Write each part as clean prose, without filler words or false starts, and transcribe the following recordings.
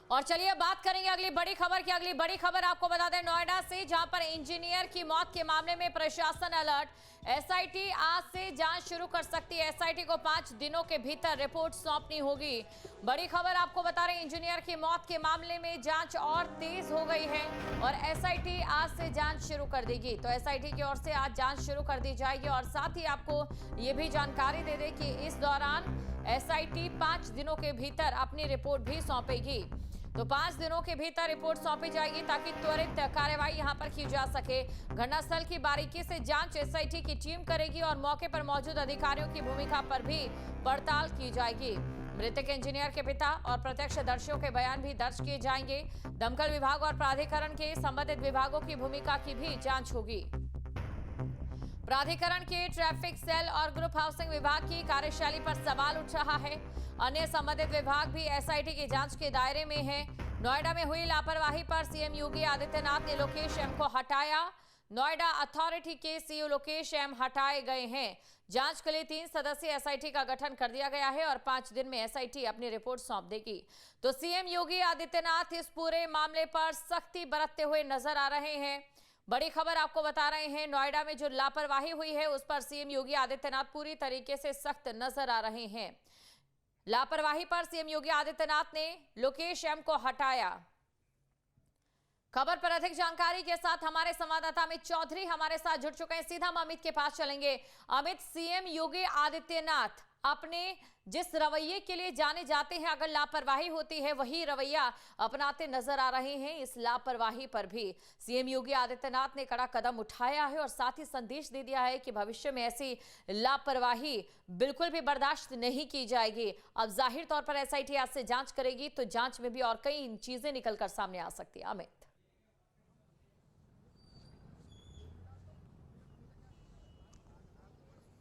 और चलिए बात करेंगे अगली बड़ी खबर की। अगली बड़ी खबर आपको बता दें नोएडा से, जहां पर इंजीनियर की मौत के मामले में प्रशासन अलर्ट। एसआईटी आज से जांच शुरू कर सकती है। एसआईटी को 5 दिनों के भीतर रिपोर्ट सौंपनी होगी। बड़ी खबर आपको बता रहे हैं, इंजीनियर की मौत के मामले में जांच और तेज हो गई है और एसआईटी आज से जांच शुरू कर देगी। तो एसआईटी की ओर से आज जांच शुरू कर दी जाएगी और साथ ही आपको ये भी जानकारी दे दें कि इस दौरान एसआईटी 5 दिनों के भीतर अपनी रिपोर्ट भी सौंपेगी। तो 5 दिनों के भीतर रिपोर्ट सौंपी जाएगी ताकि त्वरित कार्रवाई यहां पर की जा सके। घटनास्थल की बारीकी से जांच एसआईटी की टीम करेगी और मौके पर मौजूद अधिकारियों की भूमिका पर भी पड़ताल की जाएगी। मृतक इंजीनियर के पिता और प्रत्यक्षदर्शियों के बयान भी दर्ज किए जाएंगे। दमकल विभाग और प्राधिकरण के संबंधित विभागों की भूमिका की भी जांच होगी। प्राधिकरण के ट्रैफिक सेल और ग्रुप हाउसिंग विभाग की कार्यशैली पर सवाल उठ रहा है। अन्य संबंधित विभाग भी एसआईटी की जांच के दायरे में है। नोएडा में हुई लापरवाही पर सीएम योगी आदित्यनाथ ने लोकेश एम को हटाया। नोएडा अथॉरिटी के सीईओ लोकेश एम हटाए गए हैं। जांच के लिए 3 सदस्यीय एसआईटी का गठन कर दिया गया है और 5 दिन में एसआईटी अपनी रिपोर्ट सौंप देगी। तो सीएम योगी आदित्यनाथ इस पूरे मामले पर सख्ती बरतते हुए नजर आ रहे हैं। बड़ी खबर आपको बता रहे हैं, नोएडा में जो लापरवाही हुई है उस पर सीएम योगी आदित्यनाथ पूरी तरीके से सख्त नजर आ रहे हैं। लापरवाही पर सीएम योगी आदित्यनाथ ने लोकेश एम को हटाया। खबर पर अधिक जानकारी के साथ हमारे संवाददाता अमित चौधरी हमारे साथ जुड़ चुके हैं। सीधा हम अमित के पास चलेंगे। अमित, सीएम योगी आदित्यनाथ अपने जिस रवैये के लिए जाने जाते हैं, अगर लापरवाही होती है वही रवैया अपनाते नजर आ रहे हैं। इस लापरवाही पर भी सीएम योगी आदित्यनाथ ने कड़ा कदम उठाया है और साथ ही संदेश दे दिया है कि भविष्य में ऐसी लापरवाही बिल्कुल भी बर्दाश्त नहीं की जाएगी। अब जाहिर तौर पर एसआईटी आज से जांच करेगी तो जांच में भी और कई चीजें निकलकर सामने आ सकती है। अमित,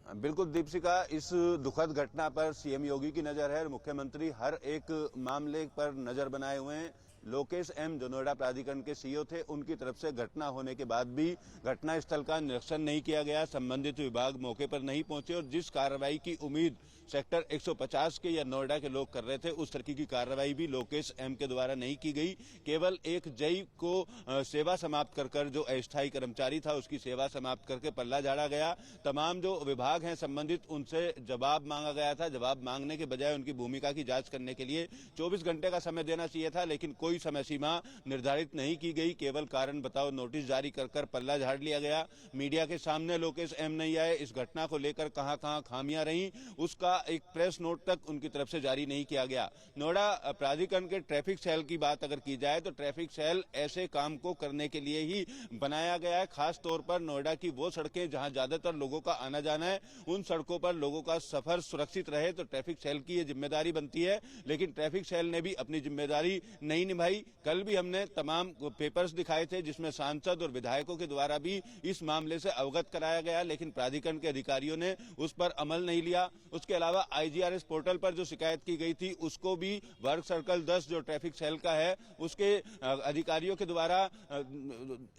बिल्कुल दीपशिका, इस दुखद घटना पर सीएम योगी की नजर है और मुख्यमंत्री हर एक मामले पर नजर बनाए हुए हैं। लोकेश एम जो नोएडा प्राधिकरण के सीईओ थे, उनकी तरफ से घटना होने के बाद भी घटनास्थल का निरीक्षण नहीं किया गया, संबंधित विभाग मौके पर नहीं पहुंचे और जिस कार्रवाई की उम्मीद सेक्टर 150 के या नोएडा के लोग कर रहे थे, उस तरीके की कार्रवाई भी लोकेश एम के द्वारा नहीं की गई। केवल एक जई को सेवा समाप्त कर जो अस्थायी कर्मचारी था उसकी सेवा समाप्त करके पल्ला झाड़ा गया। तमाम जो विभाग हैं संबंधित, उनसे जवाब मांगा गया था। जवाब मांगने के बजाय उनकी भूमिका की जांच करने के लिए 24 घंटे का समय देना चाहिए था, लेकिन कोई समय सीमा निर्धारित नहीं की गई। केवल कारण बताओ नोटिस जारी कर पल्ला झाड़ लिया गया। मीडिया के सामने लोकेश एम नहीं आए। इस घटना को लेकर कहां खामियां रहीं, उसका एक प्रेस नोट तक उनकी तरफ से जारी नहीं किया गया। नोएडा प्राधिकरण के ट्रैफिक सेल की बात अगर की जाए तो ट्रैफिक सेल ऐसे काम को करने के लिए ही बनाया गया है। खास तौर पर नोएडा की वो सड़कें जहां ज्यादातर लोगों का आना जाना है, उन सड़कों पर लोगों का सफर सुरक्षित रहे तो ट्रैफिक सेल की ये जिम्मेदारी बनती है। लेकिन ट्रैफिक सेल ने भी अपनी जिम्मेदारी नहीं निभाई। कल भी हमने तमाम पेपर्स दिखाए थे जिसमें सांसद और विधायकों के द्वारा भी इस मामले से अवगत कराया गया, लेकिन प्राधिकरण के अधिकारियों ने उस पर अमल नहीं लिया। उसके अलावा आईजीआरएस पोर्टल पर जो शिकायत की गई थी उसको भी वर्क सर्कल 10 जो ट्रैफिक सेल का है उसके अधिकारियों के द्वारा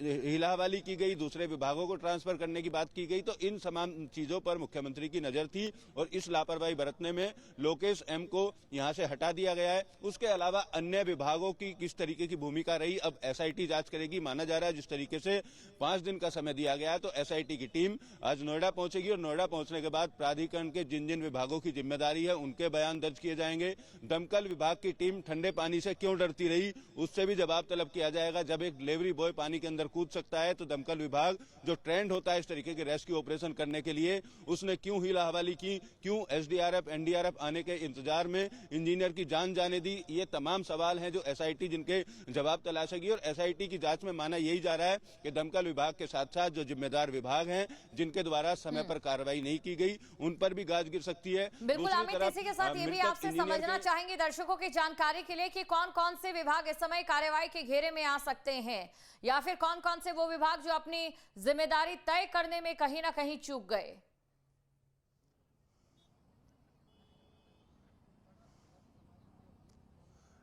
हिलाहवाली की गई, दूसरे विभागों को ट्रांसफर करने की बात की गई। तो इन तमाम चीजों पर मुख्यमंत्री की नजर थी और इस लापरवाही बरतने में लोकेश एम को यहां से हटा दिया गया है। उसके अलावा अन्य विभागों की किस तरीके की भूमिका रही, अब एसआईटी जांच करेगी। माना जा रहा है जिस तरीके से 5 दिन का समय दिया गया है तो एसआईटी की टीम आज नोएडा पहुंचेगी और नोएडा पहुंचने के बाद प्राधिकरण के जिन जिन विभागों की जिम्मेदारी है उनके बयान दर्ज किए जाएंगे। दमकल विभाग की टीम ठंडे पानी से क्यों डरती रही, उससे भी जवाब तलब किया जाएगा। जब एक डिलीवरी बॉय पानी के अंदर कूद सकता है तो दमकल विभाग जो ट्रेंड होता है इस तरीके के रेस्क्यू ऑपरेशन करने के लिए, उसने क्यों हिलाहवाली की, क्यों एसडीआरएफ एनडीआरएफ आने के इंतजार में इंजीनियर की जान जाने दी। ये तमाम सवाल हैं जो एसआईटी जिनके जवाब तलाशेगी और एसआईटी की जांच में माना यही जा रहा है कि दमकल विभाग के साथ साथ जो जिम्मेदार विभाग हैं जिनके द्वारा समय पर कार्रवाई नहीं की गई उन पर भी गाज गिर सकती है। बिल्कुल अमित, इसी के साथ ये भी आपसे समझना चाहेंगे दर्शकों की जानकारी के लिए कि कौन कौन से विभाग इस समय कार्रवाई के घेरे में आ सकते हैं या फिर कौन कौन से वो विभाग जो अपनी जिम्मेदारी तय करने में कहीं ना कहीं चूक गए।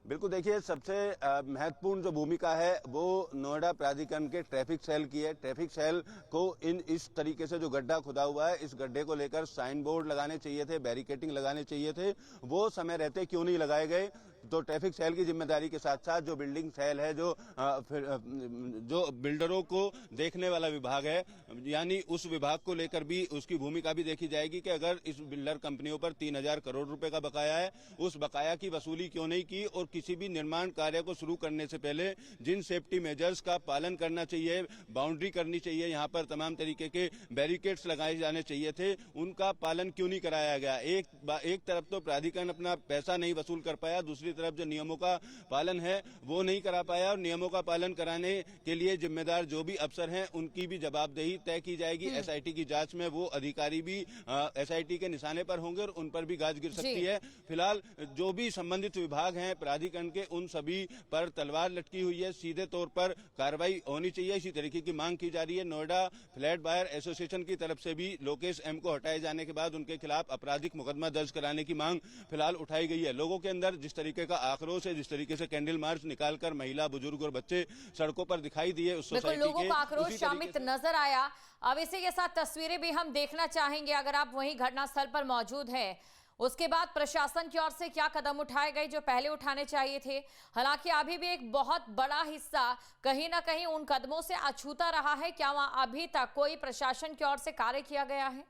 बिल्कुल, देखिए सबसे महत्वपूर्ण जो भूमिका है वो नोएडा प्राधिकरण के ट्रैफिक सेल की है। ट्रैफिक सेल को इस तरीके से जो गड्ढा खुदा हुआ है, इस गड्ढे को लेकर साइन बोर्ड लगाने चाहिए थे, बैरिकेटिंग लगाने चाहिए थे, वो समय रहते क्यों नहीं लगाए गए। तो ट्रैफिक सेल की जिम्मेदारी के साथ साथ जो बिल्डिंग सेल है, जो बिल्डरों को देखने वाला विभाग है, यानी उस विभाग को लेकर भी उसकी भूमिका भी देखी जाएगी कि अगर इस बिल्डर कंपनियों पर 3,000 करोड़ रुपए का बकाया है, उस बकाया की वसूली क्यों नहीं की, और किसी भी निर्माण कार्य को शुरू करने से पहले जिन सेफ्टी मेजर्स का पालन करना चाहिए, बाउंड्री करनी चाहिए, यहाँ पर तमाम तरीके के बैरिकेड्स लगाए जाने चाहिए थे, उनका पालन क्यों नहीं कराया गया। एक तरफ तो प्राधिकरण अपना पैसा नहीं वसूल कर पाया, दूसरी तरफ जो नियमों का पालन है वो नहीं करा पाया, और नियमों का पालन कराने के लिए जिम्मेदार जो भी अफसर हैं उनकी भी जवाबदेही तय की जाएगी। एसआईटी की जांच में वो अधिकारी भी एसआईटी के निशाने पर होंगे और उन पर भी गाज गिर सकती है। फिलहाल जो भी संबंधित विभाग हैं प्राधिकरण के, उन सभी पर तलवार लटकी हुई है, सीधे तौर पर कार्रवाई होनी चाहिए, इसी तरीके की मांग की जा रही है। नोएडा फ्लैट बायर एसोसिएशन की तरफ से भी लोकेश एम को हटाए जाने के बाद उनके खिलाफ आपराधिक मुकदमा दर्ज कराने की मांग फिलहाल उठाई गई है। लोगों के अंदर जिस तरीके का आक्रोश है, जिस तरीके से कैंडल मार्च निकालकर महिला, बुजुर्ग और बच्चे सड़कों पर दिखाई दिए, उस सोसाइटी के लोगों का आक्रोश शामित नजर आया। अब इसी के साथ तस्वीरें भी हम देखना चाहेंगे, अगर आप वहीं घटनास्थल पर मौजूद हैं। उसके बाद प्रशासन की ओर से क्या कदम उठाए गए जो पहले उठाने चाहिए थे। हालांकि अभी भी एक बहुत बड़ा हिस्सा कहीं ना कहीं उन कदमों से अछूता रहा है। क्या वहां अभी तक कोई प्रशासन की ओर से कार्य किया गया है?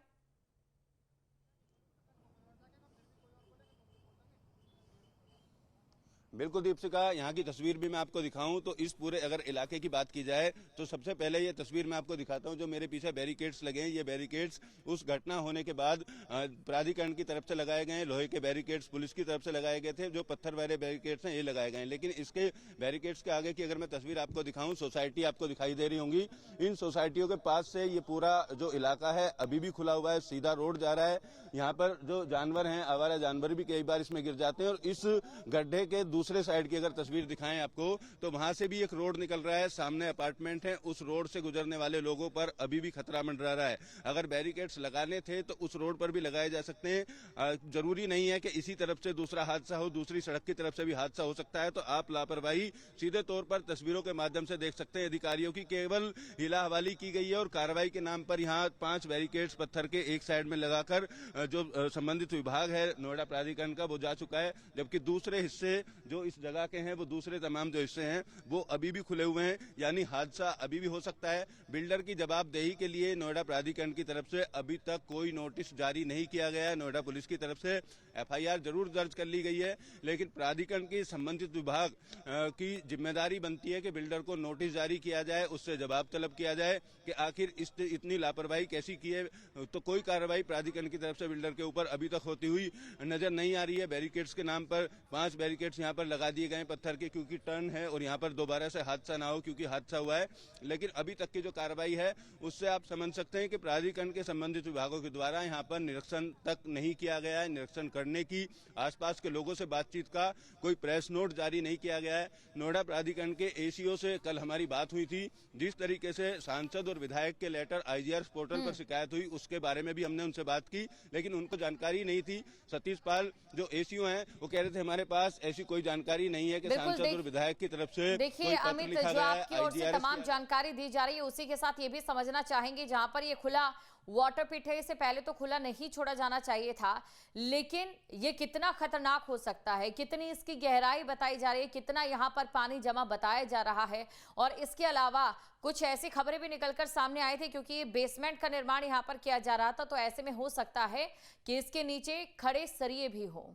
बिल्कुल दीपशिका, यहाँ की तस्वीर भी मैं आपको दिखाऊं तो इस पूरे अगर इलाके की बात की जाए तो सबसे पहले ये तस्वीर मैं आपको दिखाता हूं। जो मेरे पीछे बैरिकेड्स लगे हैं, ये बैरिकेड्स उस घटना होने के बाद प्राधिकरण की तरफ से लगाए गए हैं। लोहे के बैरिकेड्स पुलिस की तरफ से लगाए गए थे, जो पत्थर वाले बैरिकेड्स हैं ये लगाए गए हैं। लेकिन इसके बैरिकेड्स के आगे की अगर मैं तस्वीर आपको दिखाऊं, सोसाइटी आपको दिखाई दे रही होंगी, इन सोसाइटियों के पास से ये पूरा जो इलाका है अभी भी खुला हुआ है, सीधा रोड जा रहा है। यहाँ पर जो जानवर हैं, आवारा जानवर भी कई बार इसमें गिर जाते हैं, और इस गड्ढे के दूसरे साइड की अगर तस्वीर दिखाएं आपको तो वहां से भी एक रोड निकल रहा है, सामने अपार्टमेंट है, उस रोड से गुजरने वाले लोगों पर अभी भी खतरा मंडरा रहा है। अगर बैरिकेड्स लगाने थे तो उस रोड पर भी लगाए जा सकते हैं। जरूरी नहीं है कि इसी तरफ से दूसरा हादसा हो, दूसरी सड़क की तरफ से भी हादसा हो सकता है। तो आप लापरवाही सीधे तौर पर तस्वीरों के माध्यम से देख सकते हैं। अधिकारियों की केवल हिला हवाली की गई है और कार्रवाई के नाम पर यहाँ 5 बैरिकेड्स पत्थर के एक साइड में लगाकर जो संबंधित विभाग है नोएडा प्राधिकरण का वो जा चुका है, जबकि दूसरे हिस्से जो इस जगह के हैं वो दूसरे तमाम जो हिस्से हैं वो अभी भी खुले हुए हैं, यानी हादसा अभी भी हो सकता है। बिल्डर की जवाबदेही के लिए नोएडा प्राधिकरण की तरफ से अभी तक कोई नोटिस जारी नहीं किया गया है। नोएडा पुलिस की तरफ से एफआईआर जरूर दर्ज कर ली गई है, लेकिन प्राधिकरण की संबंधित विभाग की जिम्मेदारी बनती है कि बिल्डर को नोटिस जारी किया जाए, उससे जवाब तलब किया जाए कि आखिर इतनी लापरवाही कैसी की है। तो कोई कार्रवाई प्राधिकरण की तरफ से बिल्डर के ऊपर अभी तक होती हुई नजर नहीं आ रही है। बैरिकेड्स के नाम पर 5 बैरिकेड्स यहाँ पर लगा दिए गए पत्थर के, क्योंकि टर्न है और यहाँ पर दोबारा से हादसा ना हो, क्योंकि हादसा हुआ है। लेकिन अभी तक की जो कार्रवाई है उससे आप समझ सकते हैं कि प्राधिकरण के संबंधित विभागों के द्वारा यहाँ पर निरीक्षण तक नहीं किया गया है। निरीक्षण करने की, आसपास के लोगों से बातचीत का कोई प्रेस नोट जारी नहीं किया गया है। नोएडा प्राधिकरण के एसीओ से कल हमारी बात हुई थी। जिस तरीके से सांसद और विधायक के लेटर आईजीआर पोर्टल पर शिकायत हुई उसके बारे में भी हमने उनसे बात की, लेकिन उनको जानकारी नहीं थी। सतीश पाल जो एसीओ हैं वो कह रहे थे हमारे पास ऐसी कोई जानकारी नहीं है कि सांसद और विधायक की तरफ से देखिए अमित, जो आपकी ओर से तमाम जानकारी दी जा रही है उसी के साथ ये भी समझना चाहेंगे, जहां पर ये खुला वाटर पिट है, इससे पहले तो खुला नहीं छोड़ा जाना चाहिए था, लेकिन ये कितना खतरनाक हो सकता है, कितनी इसकी गहराई बताई जा रही है, कितना यहाँ पर पानी जमा बताया जा रहा है। और इसके अलावा कुछ ऐसी खबरें भी निकलकर सामने आई थी, क्योंकि ये बेसमेंट का निर्माण यहाँ पर किया जा रहा था, तो ऐसे में हो सकता है कि इसके नीचे खड़े सरिये भी हो।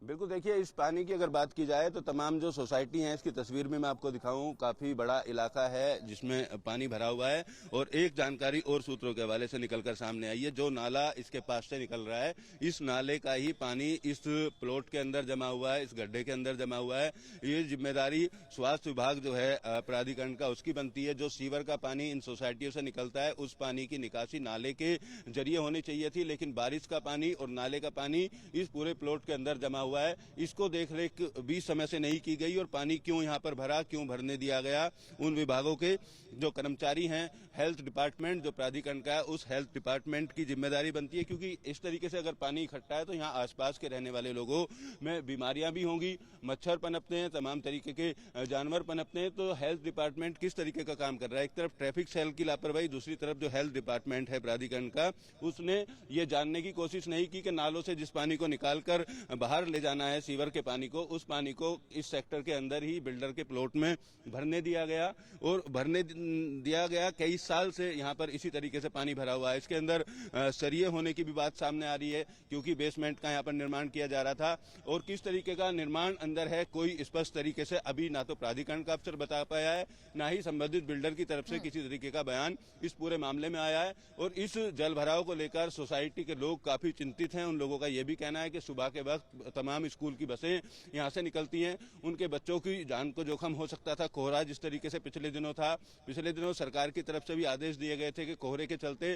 बिल्कुल, देखिए इस पानी की अगर बात की जाए तो तमाम जो सोसाइटी हैं इसकी तस्वीर में मैं आपको दिखाऊं, काफी बड़ा इलाका है जिसमें पानी भरा हुआ है। और एक जानकारी और सूत्रों के हवाले से निकलकर सामने आई है, जो नाला इसके पास से निकल रहा है, इस नाले का ही पानी इस प्लॉट के अंदर जमा हुआ है, इस गड्ढे के अंदर जमा हुआ है। ये जिम्मेदारी स्वास्थ्य विभाग जो है प्राधिकरण का उसकी बनती है। जो सीवर का पानी इन सोसाइटियों से निकलता है उस पानी की निकासी नाले के जरिए होनी चाहिए थी, लेकिन बारिश का पानी और नाले का पानी इस पूरे प्लॉट के अंदर जमा हुआ हुआ है, इसको देख रेख भी समय से नहीं की गई और पानी क्यों यहाँ पर भरा, क्यों भरने दिया गया। उन विभागों के जो कर्मचारी हैं, हेल्थ डिपार्टमेंट जो प्राधिकरण का है, उस हेल्थ डिपार्टमेंट की जिम्मेदारी बनती है, क्योंकि इस तरीके से अगर पानी इकट्ठा है तो यहाँ आसपास के रहने वाले लोगों में बीमारियां भी होंगी, मच्छर पनपते हैं, तमाम तरीके के जानवर पनपते हैं। तो हेल्थ डिपार्टमेंट किस तरीके का काम कर रहा है, एक तरफ ट्रैफिक सेल की लापरवाही, दूसरी तरफ जो हेल्थ डिपार्टमेंट है प्राधिकरण का, उसने ये जानने की कोशिश नहीं की कि नालों से जिस पानी को निकालकर बाहर ले जाना है सीवर के पानी को, उस पानी को इस सेक्टर के अंदर ही बिल्डर के प्लॉट में भरने दिया गया। और भरने दिया गया, कई साल से यहाँ पर इसी तरीके से पानी भरा हुआ है। इसके अंदर सरिये होने की भी बात सामने आ रही है, क्योंकि बेसमेंट का यहाँ पर निर्माण किया जा रहा था और किस तरीके का निर्माण अंदर है कोई स्पष्ट तरीके से अभी ना तो प्राधिकरण का अफसर बता पाया है, ना ही संबंधित बिल्डर की तरफ से किसी तरीके का बयान इस पूरे मामले में आया है। और इस जल भराव को लेकर सोसाइटी के लोग काफी चिंतित हैं। उन लोगों का यह भी कहना है कि सुबह के वक्त तमाम स्कूल की बसें यहाँ से निकलती हैं, उनके बच्चों की जान को जोखिम हो सकता था। कोहरा जिस तरीके से पिछले दिनों था, पिछले दिनों सरकार की तरफ से भी आदेश दिए गए थे कि कोहरे के चलते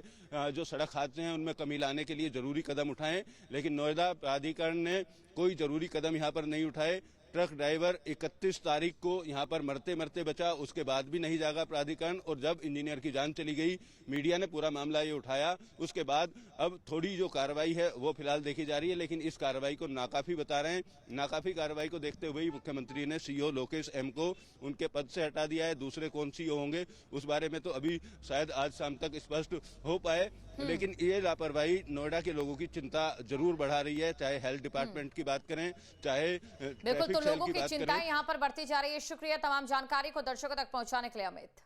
जो सड़क हादसे हैं उनमें कमी लाने के लिए जरूरी कदम उठाएं, लेकिन नोएडा प्राधिकरण ने कोई जरूरी कदम यहाँ पर नहीं उठाए। ट्रक ड्राइवर 31 तारीख को यहाँ पर मरते मरते बचा, उसके बाद भी नहीं जागा प्राधिकरण। और जब इंजीनियर की जान चली गई, मीडिया ने पूरा मामला ये उठाया, उसके बाद अब थोड़ी जो कार्रवाई है वो फिलहाल देखी जा रही है, लेकिन इस कार्रवाई को नाकाफी बता रहे हैं। नाकाफी कार्रवाई को देखते हुए ही मुख्यमंत्री ने सीईओ लोकेश एम को उनके पद से हटा दिया है। दूसरे कौन सीईओ होंगे उस बारे में तो अभी शायद आज शाम तक स्पष्ट हो पाए, लेकिन ये लापरवाही नोएडा के लोगों की चिंता जरूर बढ़ा रही है। चाहे हेल्थ डिपार्टमेंट की बात करें, चाहे बिल्कुल, तो लोगों की चिंता यहाँ पर बढ़ती जा रही है। शुक्रिया तमाम जानकारी को दर्शकों तक पहुंचाने के लिए अमित।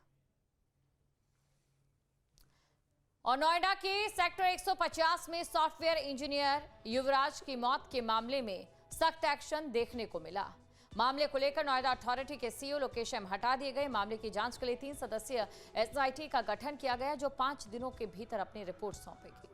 और नोएडा के सेक्टर 150 में सॉफ्टवेयर इंजीनियर युवराज की मौत के मामले में सख्त एक्शन देखने को मिला। मामले को लेकर नोएडा अथॉरिटी के सीईओ लोकेश एम हटा दिए गए। मामले की जांच के लिए 3 सदस्यीय एसआईटी का गठन किया गया, जो 5 दिनों के भीतर अपनी रिपोर्ट सौंपेगी।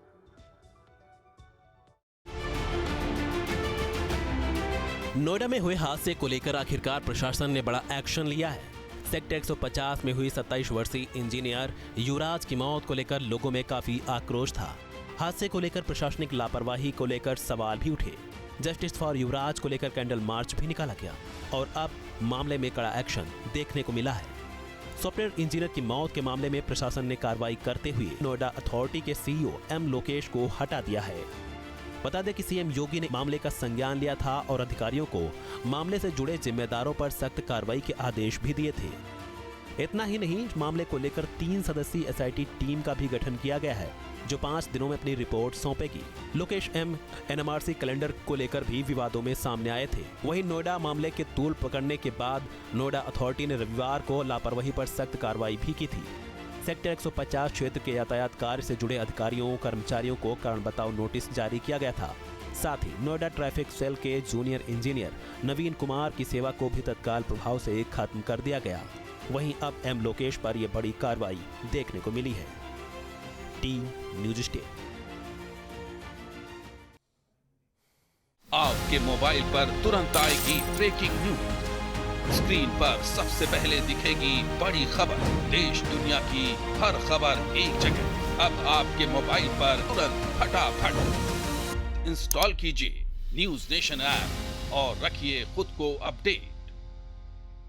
नोएडा में हुए हादसे को लेकर आखिरकार प्रशासन ने बड़ा एक्शन लिया है। सेक्टर 150 में हुई 27 वर्षीय इंजीनियर युवराज की मौत को लेकर लोगों में काफी आक्रोश था। हादसे को लेकर प्रशासनिक लापरवाही को लेकर सवाल भी उठे। जस्टिस फॉर युवराज को लेकर कैंडल मार्च भी निकाला गया और अब मामले में कड़ा एक्शन देखने को मिला है। सॉफ्टवेयर इंजीनियर की मौत के मामले में प्रशासन ने कार्रवाई करते हुए नोएडा अथॉरिटी के सीईओ एम लोकेश को हटा दिया है। बता दें कि सीएम योगी ने मामले का संज्ञान लिया था और अधिकारियों को मामले से जुड़े जिम्मेदारों पर सख्त कार्रवाई के आदेश भी दिए थे। इतना ही नहीं, मामले को लेकर 3 सदस्यीय एसआईटी टीम का भी गठन किया गया है, जो 5 दिनों में अपनी रिपोर्ट सौंपेगी। लोकेश एम एनएमआरसी कैलेंडर को लेकर भी विवादों में सामने आए थे। वहीं नोएडा मामले के तूल पकड़ने के बाद नोएडा अथॉरिटी ने रविवार को लापरवाही पर सख्त कार्रवाई भी की थी। सेक्टर 150 क्षेत्र के यातायात कार्य से जुड़े अधिकारियों कर्मचारियों को कारण बताओ नोटिस जारी किया गया था। साथ ही नोएडा ट्रैफिक सेल के जूनियर इंजीनियर नवीन कुमार की सेवा को भी तत्काल प्रभाव से खत्म कर दिया गया। वहीं अब एम लोकेश पर यह बड़ी कार्रवाई देखने को मिली है। Team news state. आपके मोबाइल पर तुरंत आएगी ब्रेकिंग न्यूज। स्क्रीन पर सबसे पहले दिखेगी बड़ी खबर। देश दुनिया की हर खबर एक जगह। अब आपके मोबाइल पर तुरंत फटाफट इंस्टॉल कीजिए न्यूज नेशन ऐप और रखिए खुद को अपडेट।